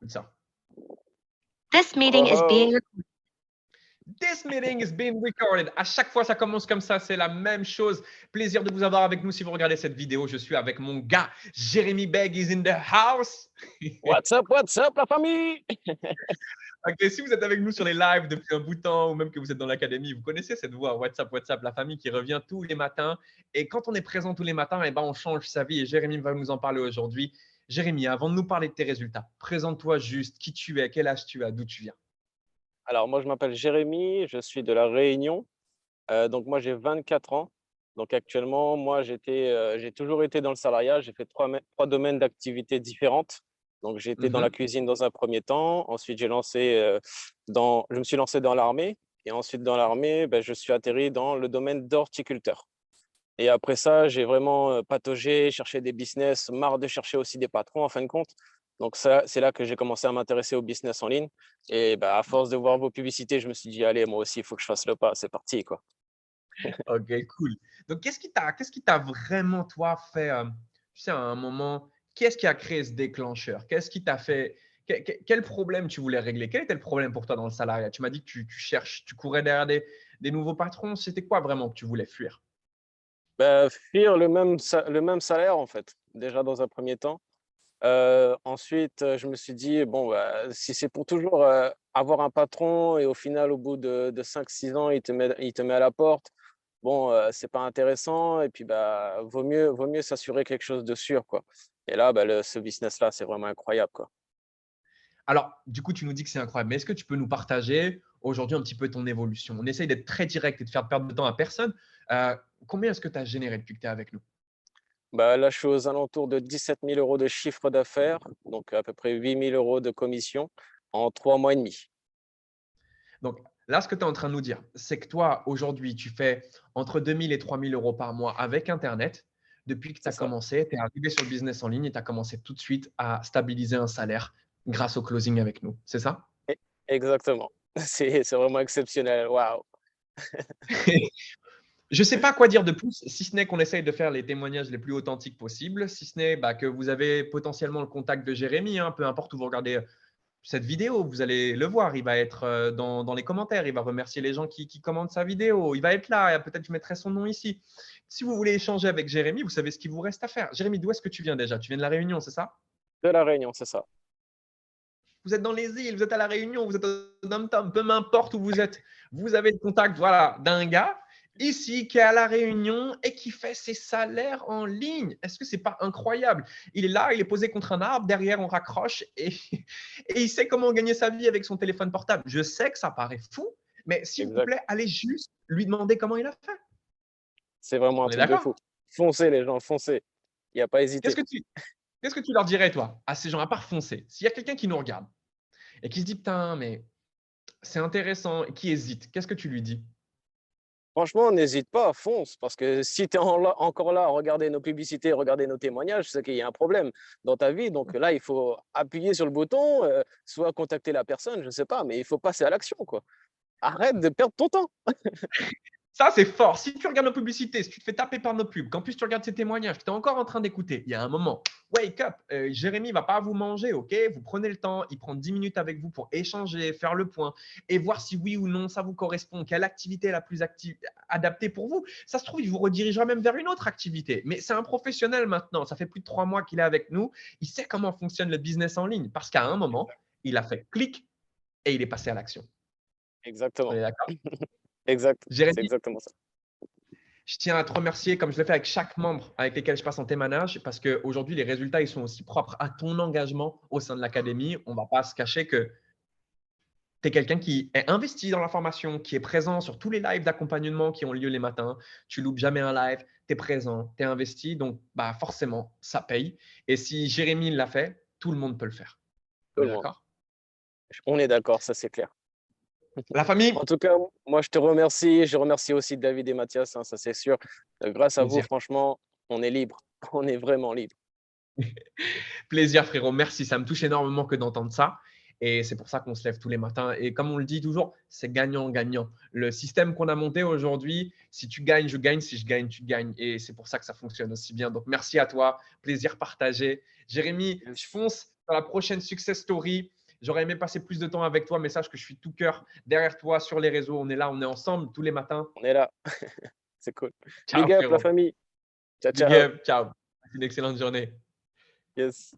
Écoute ça. This meeting is Oh, being oh. recorded. This meeting is being recorded. À chaque fois, ça commence comme ça. C'est la même chose. Plaisir de vous avoir avec nous. Si vous regardez cette vidéo, je suis avec mon gars, Jérémy Beg is in the house. What's up, la famille? Ok, si vous êtes avec nous sur les lives depuis un bout de temps ou même que vous êtes dans l'académie, vous connaissez cette voix WhatsApp, la famille qui revient tous les matins. Et quand on est présent tous les matins, eh ben, on change sa vie. Et Jérémy va nous en parler aujourd'hui. Jérémy, avant de nous parler de tes résultats, présente-toi juste qui tu es, quel âge tu as, d'où tu viens. Alors, moi, je m'appelle Jérémy, je suis de La Réunion. Donc, moi, j'ai 24 ans. Donc, actuellement, moi, j'ai toujours été dans le salariat. J'ai fait trois domaines d'activité différentes. Donc, j'ai été dans la cuisine dans un premier temps. Ensuite, je me suis lancé dans l'armée. Et ensuite, dans l'armée, je suis atterri dans le domaine d'horticulteur. Et après ça, j'ai vraiment pataugé, cherché des business, marre de chercher aussi des patrons en fin de compte. Donc ça, c'est là que j'ai commencé à m'intéresser au business en ligne. Et à force de voir vos publicités, je me suis dit, allez, moi aussi, il faut que je fasse le pas. C'est parti, quoi. Ok, cool. Donc, qu'est-ce qui t'a vraiment, toi, fait, tu sais, à un moment, qu'est-ce qui a créé ce déclencheur? Qu'est-ce qui t'a fait, quel problème tu voulais régler? Quel était le problème pour toi dans le salariat? Tu m'as dit que tu cherches, tu courais derrière des nouveaux patrons. C'était quoi vraiment que tu voulais fuir? Fuir le même salaire, en fait, déjà dans un premier temps. Ensuite, je me suis dit, bon, si c'est pour toujours avoir un patron et au final, au bout de 5-6 ans, il te met à la porte, bon, c'est pas intéressant. Et puis, vaut mieux s'assurer quelque chose de sûr, quoi. Et là, ce business-là, c'est vraiment incroyable, quoi. Alors, du coup, tu nous dis que c'est incroyable, mais est-ce que tu peux nous partager aujourd'hui un petit peu ton évolution? On essaye d'être très direct et de faire perdre de temps à personne. Combien est-ce que tu as généré depuis que tu es avec nous? Là, je suis aux alentours de 17 000 euros de chiffre d'affaires, donc à peu près 8 000 euros de commission en 3 mois et demi. Donc là, ce que tu es en train de nous dire, c'est que toi, aujourd'hui, tu fais entre 2 000 et 3 000 euros par mois avec Internet. Depuis que tu C'est as ça. commencé, tu es arrivé sur le business en ligne et tu as commencé tout de suite à stabiliser un salaire grâce au closing avec nous. C'est ça? E- Exactement. C'est vraiment exceptionnel. Waouh. Je ne sais pas quoi dire de plus, si ce n'est qu'on essaye de faire les témoignages les plus authentiques possibles, si ce n'est que vous avez potentiellement le contact de Jérémy, hein, peu importe où vous regardez cette vidéo, vous allez le voir, il va être dans les commentaires, il va remercier les gens qui commentent sa vidéo, il va être là, et peut-être je mettrai son nom ici. Si vous voulez échanger avec Jérémy, vous savez ce qu'il vous reste à faire. Jérémy, d'où est-ce que tu viens déjà? Tu viens de La Réunion, c'est ça? De la Réunion, c'est ça. Vous êtes dans les îles, vous êtes à La Réunion, vous êtes au Dom-Tom, peu importe où vous êtes, vous avez le contact voilà, d'un gars ici qui est à La Réunion et qui fait ses salaires en ligne. Est-ce que c'est pas incroyable? Il est là, il est posé contre un arbre, derrière on raccroche et il sait comment gagner sa vie avec son téléphone portable. Je sais que ça paraît fou, mais s'il vous Exact. plaît, allez juste lui demander comment il a fait. C'est vraiment un On est truc de d'accord? fou. Foncez, les gens, foncez. Il n'y a pas à Qu'est-ce hésiter. que tu, qu'est-ce que tu leur dirais, toi, à ces gens, à part foncer? S'il y a quelqu'un qui nous regarde et qui se dit, putain, mais c'est intéressant, et qui hésite, qu'est-ce que tu lui dis? Franchement, n'hésite pas, fonce. Parce que si tu es encore là à regarder nos publicités, regarder nos témoignages, c'est qu'il y a un problème dans ta vie. Donc là, il faut appuyer sur le bouton, soit contacter la personne, je ne sais pas, mais il faut passer à l'action, quoi. Arrête de perdre ton temps. Ça, c'est fort. Si tu regardes nos publicités, si tu te fais taper par nos pubs, qu'en plus tu regardes ces témoignages, que tu es encore en train d'écouter, il y a un moment, wake up. Jérémy ne va pas vous manger, ok? Vous prenez le temps, il prend 10 minutes avec vous pour échanger, faire le point et voir si oui ou non ça vous correspond, quelle activité est la plus adaptée pour vous. Ça se trouve, il vous redirigera même vers une autre activité. Mais c'est un professionnel maintenant. Ça fait plus de 3 mois qu'il est avec nous. Il sait comment fonctionne le business en ligne parce qu'à un moment, il a fait clic et il est passé à l'action. On Exactement. est d'accord? Exact. C'est Jérémy, exactement ça. je tiens à te remercier, comme je le fais avec chaque membre avec lesquels je passe en témoignage, parce qu'aujourd'hui, les résultats, ils sont aussi propres à ton engagement au sein de l'académie. On ne va pas se cacher que tu es quelqu'un qui est investi dans la formation, qui est présent sur tous les lives d'accompagnement qui ont lieu les matins. Tu loupes jamais un live, tu es présent, tu es investi. Donc, forcément, ça paye. Et si Jérémy l'a fait, tout le monde peut le faire. Tout On est le monde. d'accord? On est d'accord, ça c'est clair. La famille, En tout cas, moi je te remercie. Je remercie aussi David et Mathias, hein, ça c'est sûr. Grâce à vous, plaisir. franchement, on est libre. On est vraiment libre. Plaisir, frérot. Merci. Ça me touche énormément que d'entendre ça. Et c'est pour ça qu'on se lève tous les matins. Et comme on le dit toujours, c'est gagnant-gagnant. Le système qu'on a monté aujourd'hui, si tu gagnes, je gagne. Si je gagne, tu gagnes. Et c'est pour ça que ça fonctionne aussi bien. Donc, merci à toi. Plaisir partagé. Jérémy, je fonce. sur la prochaine success story. J'aurais aimé passer plus de temps avec toi, mais sache que je suis tout cœur derrière toi sur les réseaux. On est là, on est ensemble tous les matins. On est là. C'est cool. Ciao, Big up la frérot. famille. Ciao, Big ciao. up. Ciao. Une excellente journée. Yes.